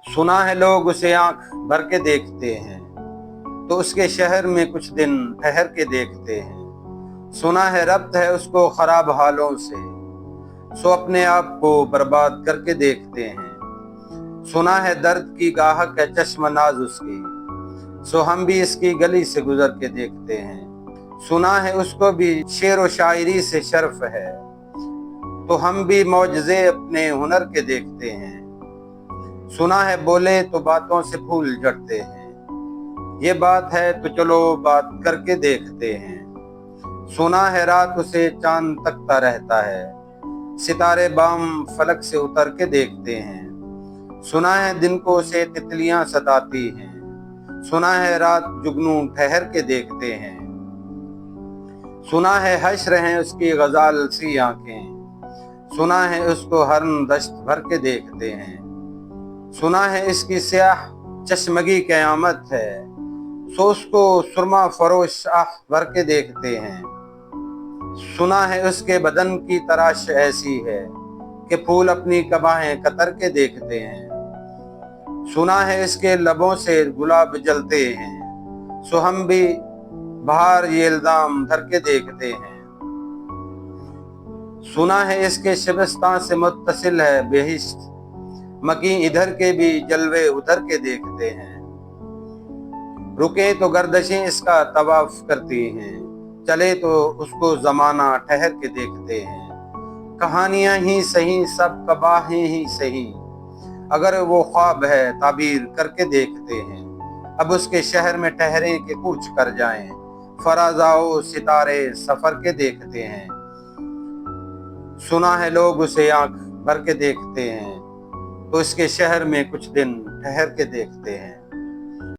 सुना है लोग उसे आंख भर के देखते हैं, तो उसके शहर में कुछ दिन ठहर के देखते हैं। सुना है रब्त है उसको खराब हालों से, सो अपने आप को बर्बाद करके देखते हैं। सुना है दर्द की गाहक है चश्मनाज उसकी, सो हम भी इसकी गली से गुजर के देखते हैं। सुना है उसको भी शेर व शायरी से शर्फ है, तो हम भी मौजज़े अपने हुनर के देखते हैं। सुना है बोले तो बातों से फूल झड़ते हैं, ये बात है तो चलो बात करके देखते हैं। सुना है रात उसे चांद तकता रहता है, सितारे बाम फलक से उतर के देखते हैं। सुना है दिन को उसे तितलियां सताती हैं, सुना है रात जुगनू ठहर के देखते हैं। सुना है हश्र हैं उसकी गजाल सी आंखें, सुना है उसको हरन दश्त भर के देखते हैं। सुना है इसकी स्याह चश्मगी क़यामत है, सो उसको सुरमा फरोश आह भर के देखते हैं। सुना है उसके बदन की तराश ऐसी है कि फूल अपनी कबाहें कतर के देखते हैं। सुना है इसके लबों से गुलाब जलते हैं, सो हम भी बाहर ये इल्जाम धर के देखते हैं। सुना है इसके शिबस्तान से मुत्तसिल है बेहिश्त, मकी इधर के भी जलवे उधर के देखते हैं। रुके तो गर्दशें इसका तवाफ करती हैं, चले तो उसको जमाना ठहर के देखते हैं। कहानियां ही सही सब कबाहें ही सही, अगर वो ख्वाब है ताबीर करके देखते हैं। अब उसके शहर में ठहरे के कूच कर जाएं, फराजाओ सितारे सफर के देखते हैं। सुना है लोग उसे आंख भर के देखते हैं, तो इसके शहर में कुछ दिन ठहर के देखते हैं।